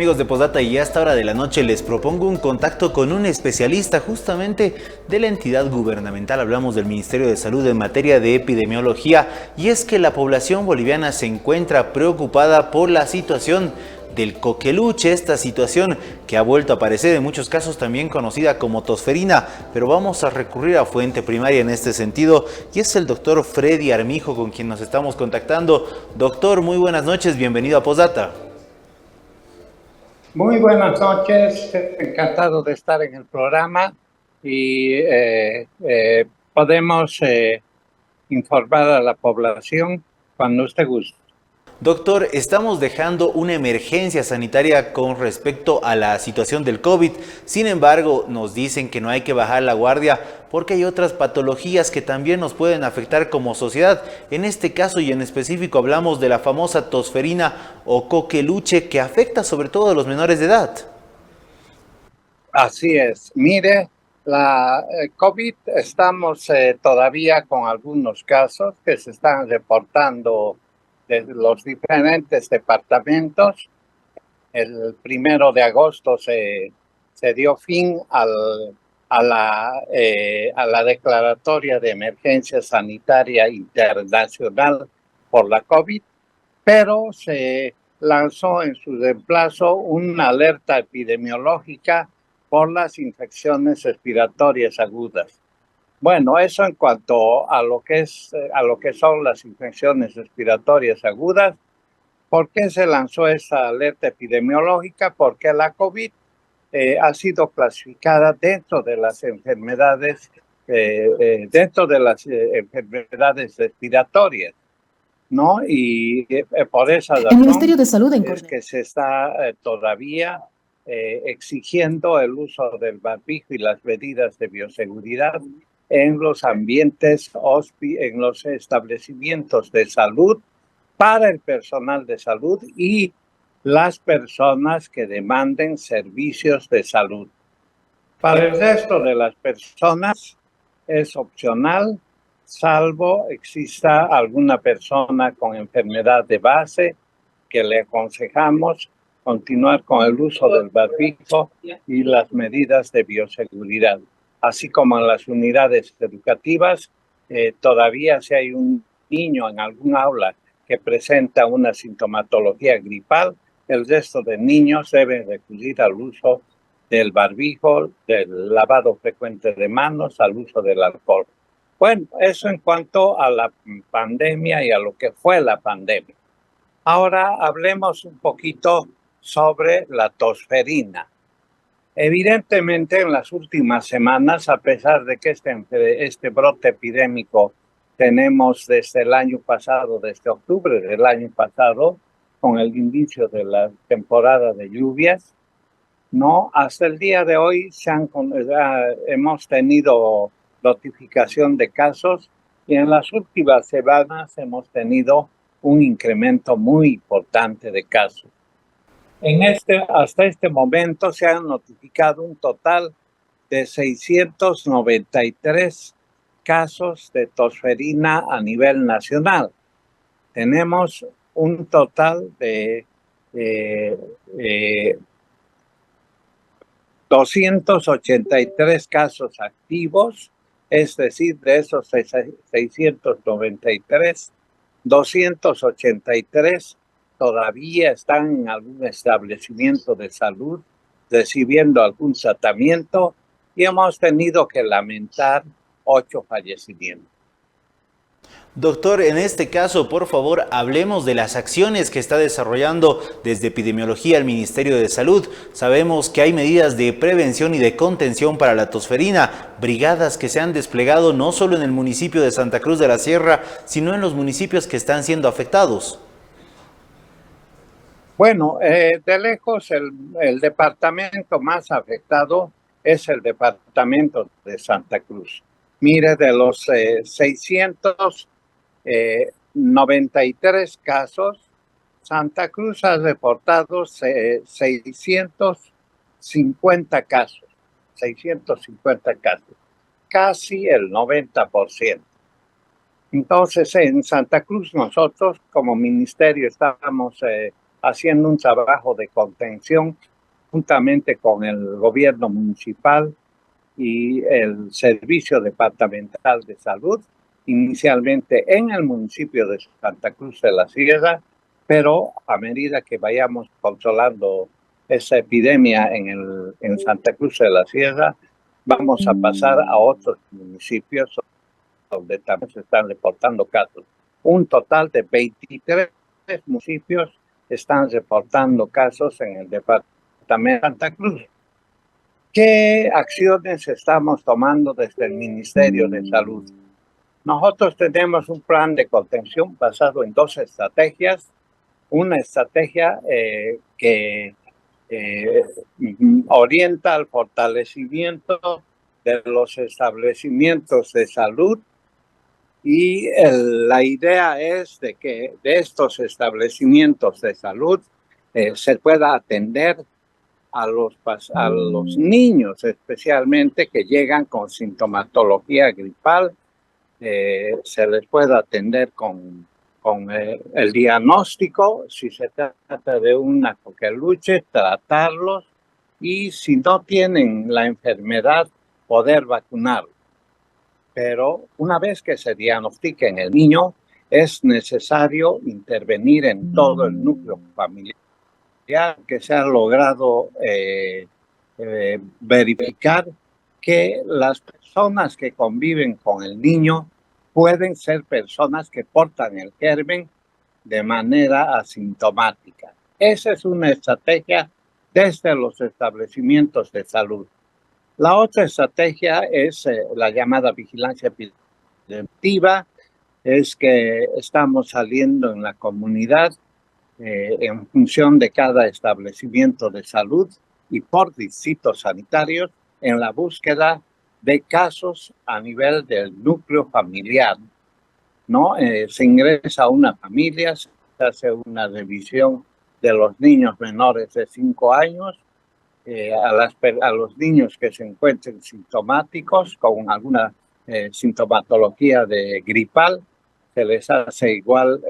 Amigos de Postdata, y a esta hora de la noche les propongo un contacto con un especialista justamente de la entidad gubernamental. Hablamos del Ministerio de Salud en materia de epidemiología, y es que la población boliviana se encuentra preocupada por la situación del coqueluche, esta situación que ha vuelto a aparecer en muchos casos también conocida como tosferina, pero vamos a recurrir a fuente primaria en este sentido, y es el doctor Freddy Armijo con quien nos estamos contactando. Doctor, muy buenas noches, bienvenido a Postdata. Muy buenas noches, encantado de estar en el programa y podemos informar a la población cuando usted guste. Doctor, estamos dejando una emergencia sanitaria con respecto a la situación del COVID. Sin embargo, nos dicen que no hay que bajar la guardia porque hay otras patologías que también nos pueden afectar como sociedad. En este caso y en específico hablamos de la famosa tosferina o coqueluche que afecta sobre todo a los menores de edad. Así es. Mire, la COVID estamos todavía con algunos casos que se están reportando de los diferentes departamentos. El 1 de agosto se dio fin a la declaratoria de emergencia sanitaria internacional por la COVID, pero se lanzó en su reemplazo una alerta epidemiológica por las infecciones respiratorias agudas. Bueno, eso en cuanto a lo que son las infecciones respiratorias agudas. ¿Por qué se lanzó esa alerta epidemiológica? Porque la COVID ha sido clasificada dentro de las enfermedades enfermedades respiratorias, ¿no? Y por esa razón el Ministerio de Salud es que se está todavía exigiendo el uso del barbijo y las medidas de bioseguridad en los ambientes, en los establecimientos de salud, para el personal de salud y las personas que demanden servicios de salud. Para el resto de las personas es opcional, salvo exista alguna persona con enfermedad de base que le aconsejamos continuar con el uso del barbijo y las medidas de bioseguridad. Así como en las unidades educativas, todavía si hay un niño en algún aula que presenta una sintomatología gripal, el resto de niños deben recurrir al uso del barbijo, del lavado frecuente de manos, al uso del alcohol. Bueno, eso en cuanto a la pandemia y a lo que fue la pandemia. Ahora hablemos un poquito sobre la tosferina. Evidentemente, en las últimas semanas, a pesar de que este brote epidémico tenemos desde el año pasado, desde octubre del año pasado, con el inicio de la temporada de lluvias, ¿no? Hasta el día de hoy hemos tenido notificación de casos y en las últimas semanas hemos tenido un incremento muy importante de casos. Hasta este momento se han notificado un total de 693 casos de tosferina a nivel nacional. Tenemos un total de 283 casos activos, es decir, de esos 693, 283 todavía están en algún establecimiento de salud recibiendo algún tratamiento y hemos tenido que lamentar 8 fallecimientos. Doctor, en este caso, por favor, hablemos de las acciones que está desarrollando desde epidemiología el Ministerio de Salud. Sabemos que hay medidas de prevención y de contención para la tosferina, brigadas que se han desplegado no solo en el municipio de Santa Cruz de la Sierra, sino en los municipios que están siendo afectados. Bueno, de lejos el departamento más afectado es el departamento de Santa Cruz. Mire, de los 693 casos, Santa Cruz ha reportado 650 casos, casi el 90%. Entonces, en Santa Cruz nosotros como ministerio estamos haciendo un trabajo de contención juntamente con el gobierno municipal y el Servicio Departamental de Salud, inicialmente en el municipio de Santa Cruz de la Sierra, pero a medida que vayamos controlando esa epidemia en Santa Cruz de la Sierra, vamos a pasar a otros municipios donde también se están reportando casos. Un total de 23 municipios están reportando casos en el departamento de Santa Cruz. ¿Qué acciones estamos tomando desde el Ministerio de Salud? Nosotros tenemos un plan de contención basado en dos estrategias. Una estrategia que orienta al fortalecimiento de los establecimientos de salud y la idea es de que de estos establecimientos de salud se pueda atender a los niños especialmente que llegan con sintomatología gripal, se les puede atender con el diagnóstico, si se trata de una coqueluche, tratarlos y si no tienen la enfermedad, poder vacunarlos. Pero una vez que se diagnostique en el niño, es necesario intervenir en todo el núcleo familiar, que se ha logrado verificar que las personas que conviven con el niño pueden ser personas que portan el germen de manera asintomática. Esa es una estrategia desde los establecimientos de salud. La otra estrategia es la llamada vigilancia preventiva, es que estamos saliendo en la comunidad en función de cada establecimiento de salud y por distritos sanitarios en la búsqueda de casos a nivel del núcleo familiar, ¿no? Se ingresa a una familia, se hace una revisión de los niños menores de 5 años, a los niños que se encuentren sintomáticos con alguna sintomatología de gripal, se les hace igual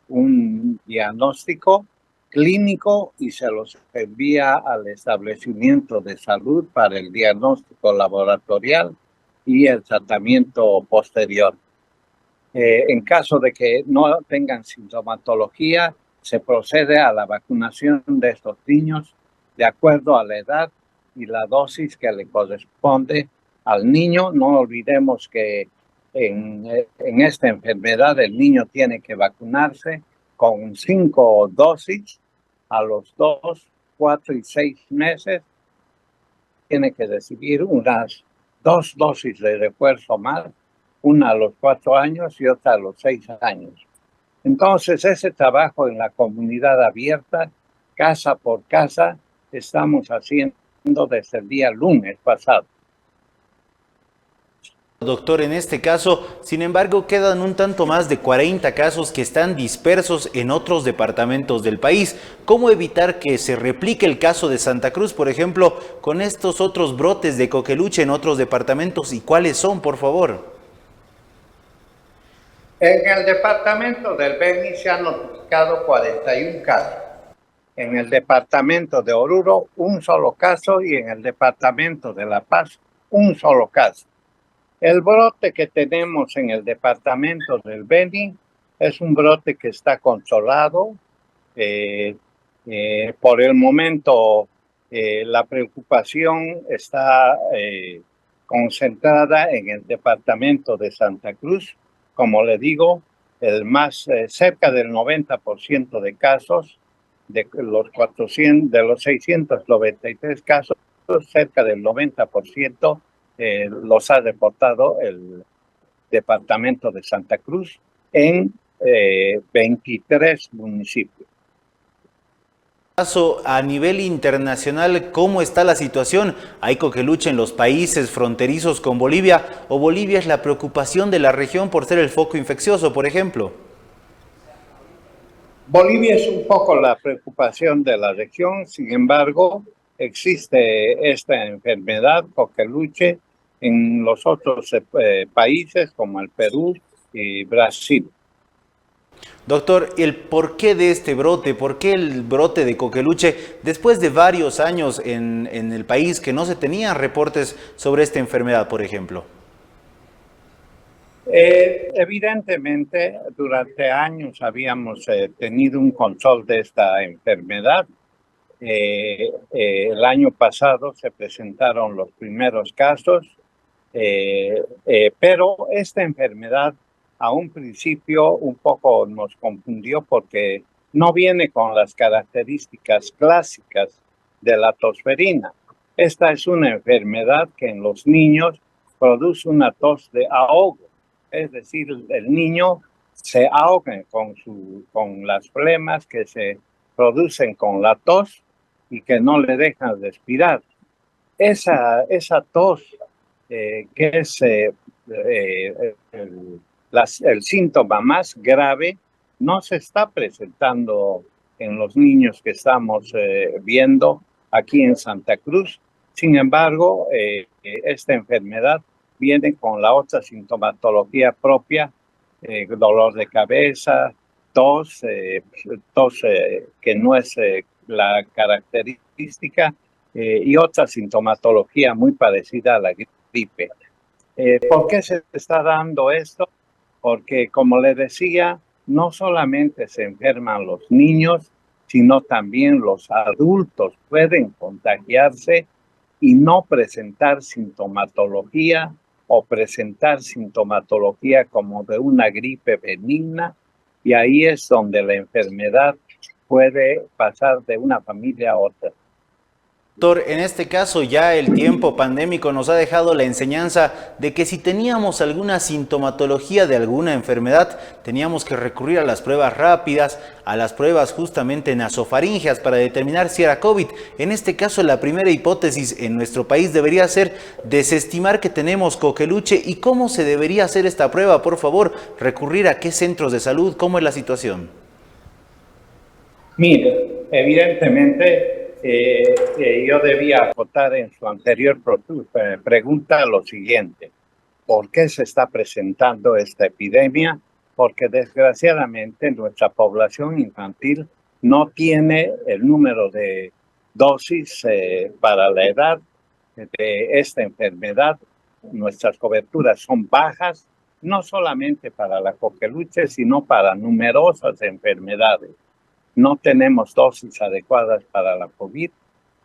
un diagnóstico clínico y se los envía al establecimiento de salud para el diagnóstico laboratorial y el tratamiento posterior. En caso de que no tengan sintomatología, se procede a la vacunación de estos niños de acuerdo a la edad y la dosis que le corresponde al niño. No olvidemos que en esta enfermedad el niño tiene que vacunarse con 5 dosis a los 2, 4 y 6 meses. Tiene que recibir unas 2 dosis de refuerzo más, una a los 4 años y otra a los 6 años. Entonces, ese trabajo en la comunidad abierta, casa por casa, estamos haciendo desde el día lunes pasado. Doctor, en este caso, sin embargo, quedan un tanto más de 40 casos que están dispersos en otros departamentos del país. ¿Cómo evitar que se replique el caso de Santa Cruz, por ejemplo, con estos otros brotes de coqueluche en otros departamentos? ¿Y cuáles son, por favor? En el departamento del Beni se han notificado 41 casos. En el departamento de Oruro, un solo caso, y en el departamento de La Paz, un solo caso. El brote que tenemos en el departamento del Beni es un brote que está controlado. Por el momento, la preocupación está concentrada en el departamento de Santa Cruz. Como le digo, cerca del 90% de casos, de los 693 casos, cerca del 90% los ha reportado el departamento de Santa Cruz en 23 municipios. A nivel internacional, ¿cómo está la situación? ¿Hay coqueluche en los países fronterizos con Bolivia? ¿O Bolivia es la preocupación de la región por ser el foco infeccioso, por ejemplo? Bolivia es un poco la preocupación de la región, sin embargo, existe esta enfermedad, coqueluche, en los otros países como el Perú y Brasil. Doctor, el porqué de este brote, por qué el brote de coqueluche después de varios años en el país que no se tenían reportes sobre esta enfermedad, por ejemplo. Evidentemente, durante años habíamos tenido un control de esta enfermedad. El año pasado se presentaron los primeros casos, pero esta enfermedad a un principio un poco nos confundió porque no viene con las características clásicas de la tosferina. Esta es una enfermedad que en los niños produce una tos de ahogo, es decir, el niño se ahoga con las flemas que se producen con la tos y que no le dejan respirar. Esa tos, que es el síntoma más grave, no se está presentando en los niños que estamos viendo aquí en Santa Cruz. Sin embargo, esta enfermedad viene con la otra sintomatología propia, dolor de cabeza, tos, que no es la característica, y otra sintomatología muy parecida a la gripe. ¿Por qué se está dando esto? Porque, como le decía, no solamente se enferman los niños, sino también los adultos pueden contagiarse y no presentar sintomatología o presentar sintomatología como de una gripe benigna, y ahí es donde la enfermedad puede pasar de una familia a otra. Doctor, en este caso ya el tiempo pandémico nos ha dejado la enseñanza de que si teníamos alguna sintomatología de alguna enfermedad, teníamos que recurrir a las pruebas rápidas, a las pruebas justamente nasofaringeas para determinar si era COVID. En este caso, la primera hipótesis en nuestro país debería ser desestimar que tenemos coqueluche. ¿Y cómo se debería hacer esta prueba? Por favor, recurrir a qué centros de salud, ¿cómo es la situación? Mire, evidentemente, yo debía acotar en su anterior pregunta lo siguiente: ¿por qué se está presentando esta epidemia? Porque desgraciadamente nuestra población infantil no tiene el número de dosis para la edad de esta enfermedad. Nuestras coberturas son bajas, no solamente para la coqueluche, sino para numerosas enfermedades. No tenemos dosis adecuadas para la COVID,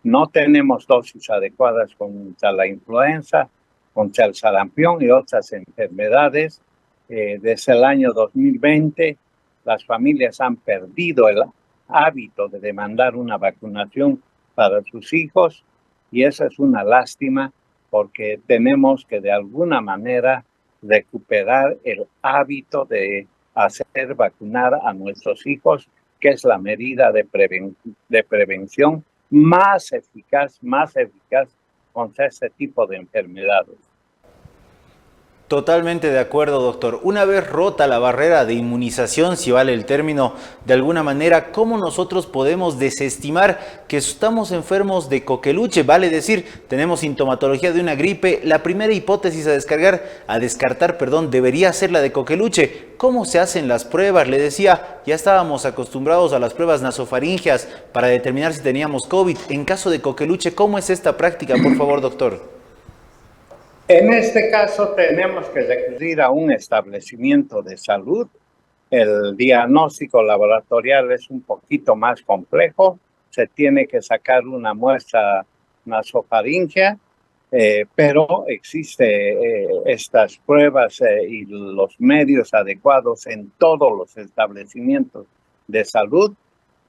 no tenemos dosis adecuadas contra la influenza, contra el sarampión y otras enfermedades. Desde el año 2020, las familias han perdido el hábito de demandar una vacunación para sus hijos, y esa es una lástima porque tenemos que de alguna manera recuperar el hábito de hacer vacunar a nuestros hijos, que es la medida de prevención más eficaz contra este tipo de enfermedades. Totalmente de acuerdo, doctor. Una vez rota la barrera de inmunización, si vale el término, de alguna manera, ¿cómo nosotros podemos desestimar que estamos enfermos de coqueluche? Vale decir, tenemos sintomatología de una gripe. La primera hipótesis a descartar, debería ser la de coqueluche. ¿Cómo se hacen las pruebas? Le decía, ya estábamos acostumbrados a las pruebas nasofaringeas para determinar si teníamos COVID. En caso de coqueluche, ¿cómo es esta práctica, por favor, doctor? En este caso tenemos que recurrir a un establecimiento de salud. El diagnóstico laboratorial es un poquito más complejo. Se tiene que sacar una muestra nasofaringea, pero existe estas pruebas y los medios adecuados en todos los establecimientos de salud.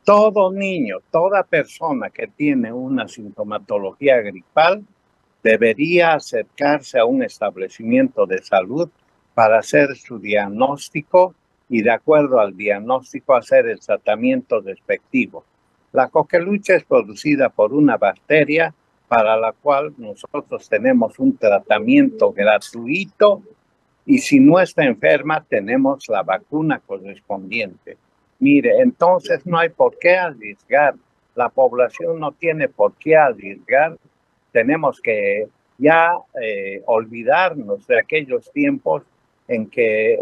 Todo niño, toda persona que tiene una sintomatología gripal debería acercarse a un establecimiento de salud para hacer su diagnóstico y, de acuerdo al diagnóstico, hacer el tratamiento respectivo. La coqueluche es producida por una bacteria para la cual nosotros tenemos un tratamiento gratuito, y si no está enferma tenemos la vacuna correspondiente. Mire, entonces no hay por qué arriesgar. La población no tiene por qué arriesgar. Tenemos que ya olvidarnos de aquellos tiempos en que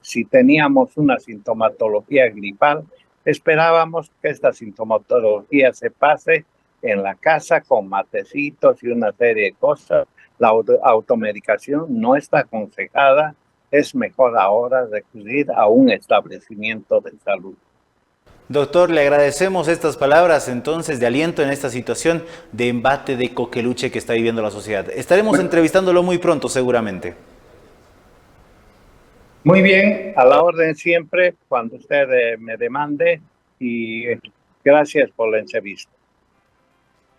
si teníamos una sintomatología gripal, esperábamos que esta sintomatología se pase en la casa con matecitos y una serie de cosas. La automedicación no está aconsejada. Es mejor ahora recurrir a un establecimiento de salud. Doctor, le agradecemos estas palabras entonces de aliento en esta situación de embate de coqueluche que está viviendo la sociedad. Estaremos entrevistándolo muy pronto seguramente. Muy bien, a la orden siempre cuando usted me demande y gracias por la entrevista.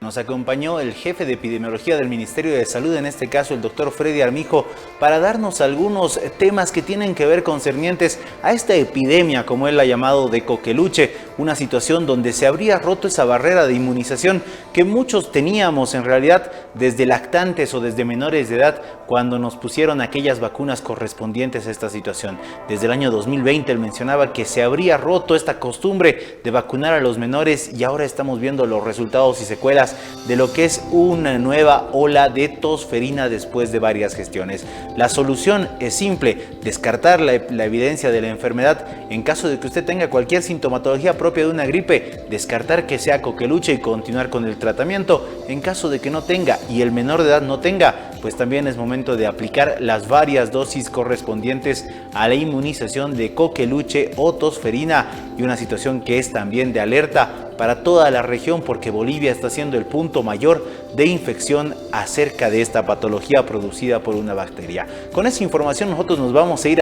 Nos acompañó el jefe de epidemiología del Ministerio de Salud, en este caso el doctor Freddy Armijo, para darnos algunos temas que tienen que ver concernientes a esta epidemia, como él la ha llamado, de coqueluche, una situación donde se habría roto esa barrera de inmunización que muchos teníamos en realidad desde lactantes o desde menores de edad cuando nos pusieron aquellas vacunas correspondientes a esta situación. Desde el año 2020 él mencionaba que se habría roto esta costumbre de vacunar a los menores y ahora estamos viendo los resultados y secuelas de lo que es una nueva ola de tosferina después de varias gestiones. La solución es simple: descartar la evidencia de la enfermedad. En caso de que usted tenga cualquier sintomatología propia de una gripe, descartar que sea coqueluche y continuar con el tratamiento. En caso de que no tenga y el menor de edad no tenga, pues también es momento de aplicar las varias dosis correspondientes a la inmunización de coqueluche o tosferina, y una situación que es también de alerta para toda la región, porque Bolivia está siendo el punto mayor de infección acerca de esta patología producida por una bacteria. Con esa información nosotros nos vamos a ir